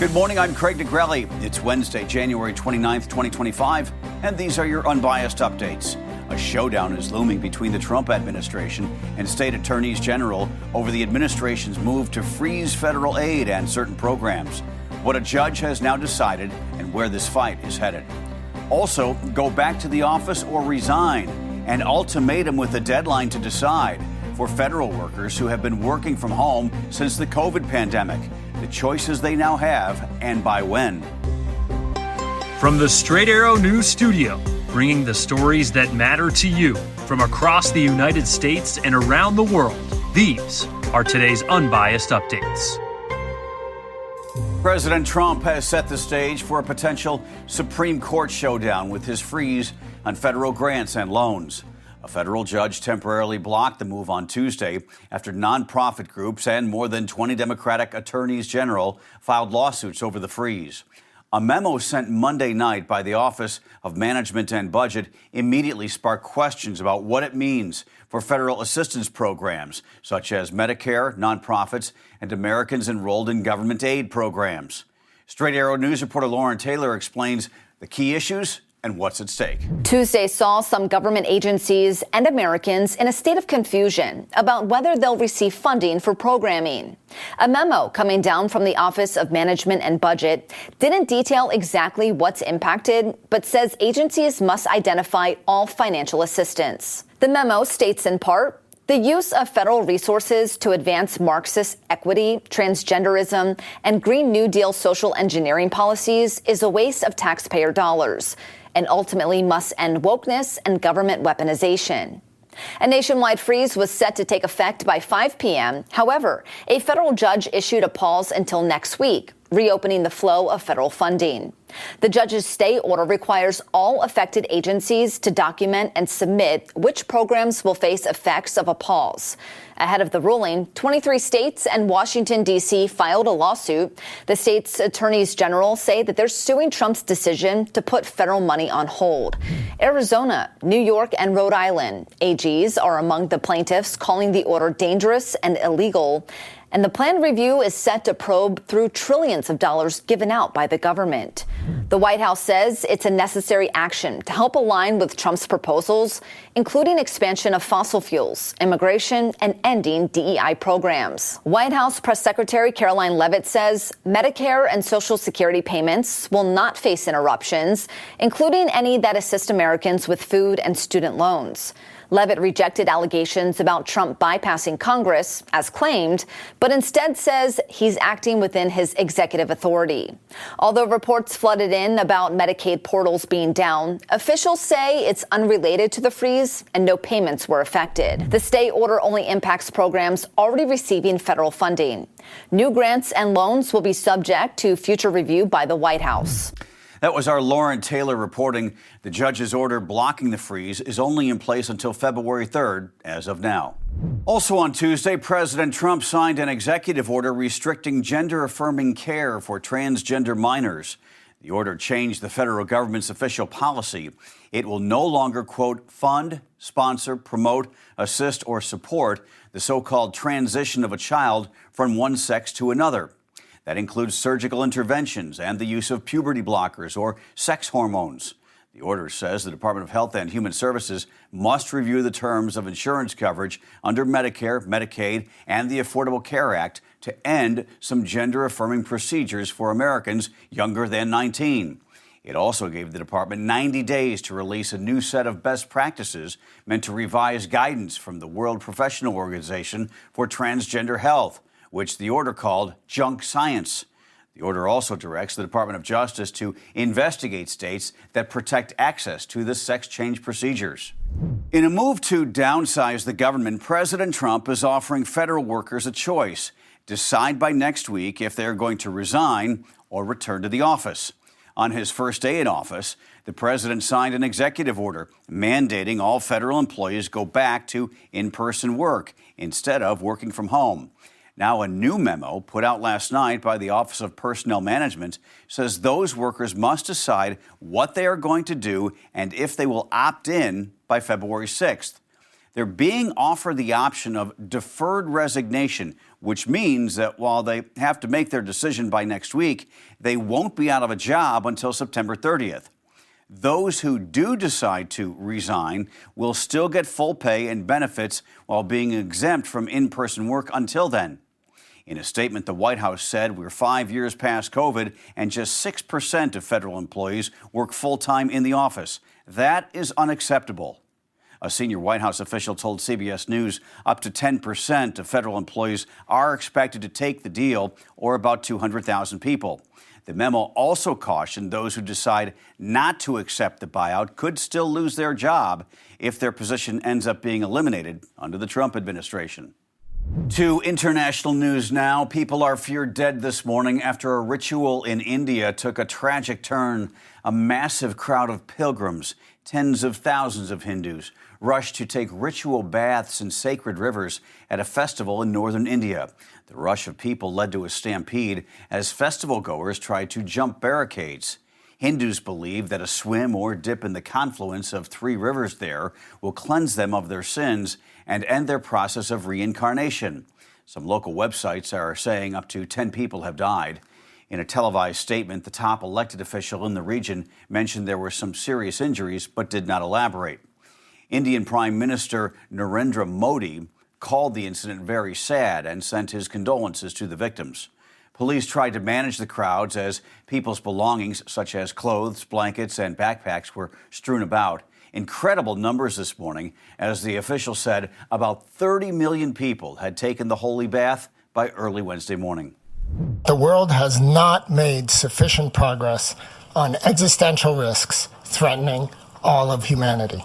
Good morning, I'm Craig DeGrelli. It's Wednesday, January 29th, 2025, and these are your Unbiased Updates. A showdown is looming between the Trump administration and state attorneys general over the administration's move to freeze federal aid and certain programs, what a judge has now decided, and where this fight is headed. Also, go back to the office or resign, an ultimatum with a deadline to decide for federal workers who have been working from home since the COVID pandemic. The choices they now have, and by when. From the Straight Arrow News Studio, bringing the stories that matter to you from across the United States and around the world, these are today's Unbiased Updates. President Trump has set the stage for a potential Supreme Court showdown with his freeze on federal grants and loans. A federal judge temporarily blocked the move on Tuesday after nonprofit groups and more than 20 Democratic attorneys general filed lawsuits over the freeze. A memo sent Monday night by the Office of Management and Budget immediately sparked questions about what it means for federal assistance programs, such as Medicare, nonprofits, and Americans enrolled in government aid programs. Straight Arrow News reporter Lauren Taylor explains the key issues and what's at stake. Tuesday saw some government agencies and Americans in a state of confusion about whether they'll receive funding for programming. A memo coming down from the Office of Management and Budget didn't detail exactly what's impacted, but says agencies must identify all financial assistance. The memo states in part, the use of federal resources to advance Marxist equity, transgenderism, and Green New Deal social engineering policies is a waste of taxpayer dollars and ultimately must end wokeness and government weaponization. A nationwide freeze was set to take effect by 5 p.m. However, a federal judge issued a pause until next week, reopening the flow of federal funding. The judge's stay order requires all affected agencies to document and submit which programs will face effects of a pause. Ahead of the ruling, 23 states and Washington, D.C. filed a lawsuit. The state's attorneys general say that they're suing Trump's decision to put federal money on hold. Arizona, New York, and Rhode Island AGs are among the plaintiffs, calling the order dangerous and illegal. And the planned review is set to probe through trillions of dollars given out by the government. The White House says it's a necessary action to help align with Trump's proposals, including expansion of fossil fuels, immigration, and ending DEI programs. White House Press Secretary Caroline Leavitt says Medicare and Social Security payments will not face interruptions, including any that assist Americans with food and student loans. Leavitt rejected allegations about Trump bypassing Congress, as claimed, but instead says he's acting within his executive authority. Although reports flooded in about Medicaid portals being down, officials say it's unrelated to the freeze and no payments were affected. The stay order only impacts programs already receiving federal funding. New grants and loans will be subject to future review by the White House. That was our Lauren Taylor reporting. The judge's order blocking the freeze is only in place until February 3rd, as of now. Also on Tuesday, President Trump signed an executive order restricting gender-affirming care for transgender minors. The order changed the federal government's official policy. It will no longer, quote, fund, sponsor, promote, assist, or support the so-called transition of a child from one sex to another. That includes surgical interventions and the use of puberty blockers or sex hormones. The order says the Department of Health and Human Services must review the terms of insurance coverage under Medicare, Medicaid, and the Affordable Care Act to end some gender-affirming procedures for Americans younger than 19. It also gave the department 90 days to release a new set of best practices meant to revise guidance from the World Professional Organization for Transgender Health, which the order called junk science. The order also directs the Department of Justice to investigate states that protect access to the sex change procedures. In a move to downsize the government, President Trump is offering federal workers a choice: decide by next week if they're going to resign or return to the office. On his first day in office, the president signed an executive order mandating all federal employees go back to in-person work instead of working from home. Now, a new memo put out last night by the Office of Personnel Management says those workers must decide what they are going to do and if they will opt in by February 6th. They're being offered the option of deferred resignation, which means that while they have to make their decision by next week, they won't be out of a job until September 30th. Those who do decide to resign will still get full pay and benefits while being exempt from in-person work until then. In a statement, the White House said we're 5 years past COVID and just 6% of federal employees work full-time in the office. That is unacceptable. A senior White House official told CBS News up to 10% of federal employees are expected to take the deal, or about 200,000 people. The memo also cautioned those who decide not to accept the buyout could still lose their job if their position ends up being eliminated under the Trump administration. To international news now. People are feared dead this morning after a ritual in India took a tragic turn. A massive crowd of pilgrims, tens of thousands of Hindus, rushed to take ritual baths in sacred rivers at a festival in northern India. The rush of people led to a stampede as festival goers tried to jump barricades. Hindus believe that a swim or dip in the confluence of 3 rivers there will cleanse them of their sins and end their process of reincarnation. Some local websites are saying up to 10 people have died. In a televised statement, the top elected official in the region mentioned there were some serious injuries but did not elaborate. Indian Prime Minister Narendra Modi called the incident very sad and sent his condolences to the victims. Police tried to manage the crowds as people's belongings, such as clothes, blankets, and backpacks, were strewn about. Incredible numbers this morning, as the official said about 30 million people had taken the holy bath by early Wednesday morning. The world has not made sufficient progress on existential risks threatening all of humanity.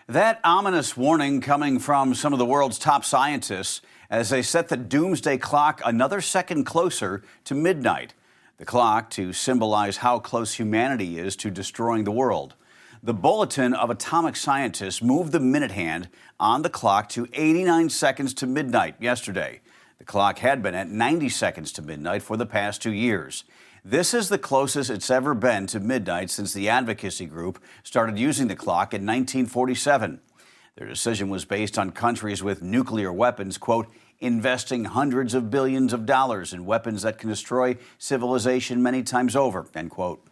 That ominous warning coming from some of the world's top scientists as they set the doomsday clock another second closer to midnight. The clock to symbolize how close humanity is to destroying the world. The Bulletin of Atomic Scientists moved the minute hand on the clock to 89 seconds to midnight yesterday. The clock had been at 90 seconds to midnight for the past 2 years. This is the closest it's ever been to midnight since the advocacy group started using the clock in 1947. Their decision was based on countries with nuclear weapons, quote, investing hundreds of billions of dollars in weapons that can destroy civilization many times over, end quote.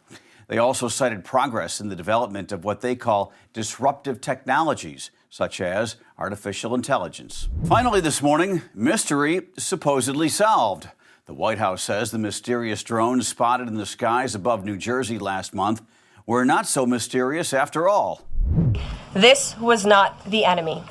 They also cited progress in the development of what they call disruptive technologies, such as artificial intelligence. Finally this morning, mystery supposedly solved. The White House says the mysterious drones spotted in the skies above New Jersey last month were not so mysterious after all. This was not the enemy.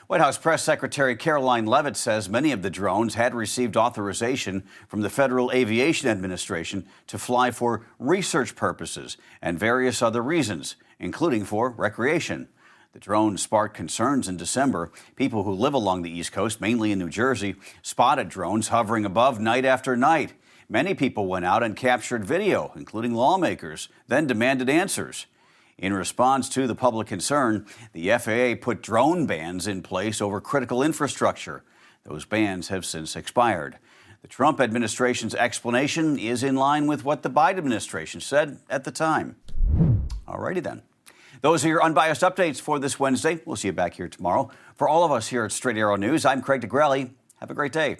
White House Press Secretary Caroline Leavitt says many of the drones had received authorization from the Federal Aviation Administration to fly for research purposes and various other reasons, including for recreation. The drone sparked concerns in December. People who live along the East Coast, mainly in New Jersey, spotted drones hovering above night after night. Many people went out and captured video, including lawmakers, then demanded answers. In response to the public concern, the FAA put drone bans in place over critical infrastructure. Those bans have since expired. The Trump administration's explanation is in line with what the Biden administration said at the time. All righty then. Those are your unbiased updates for this Wednesday. We'll see you back here tomorrow. For all of us here at Straight Arrow News, I'm Craig DeGrelli. Have a great day.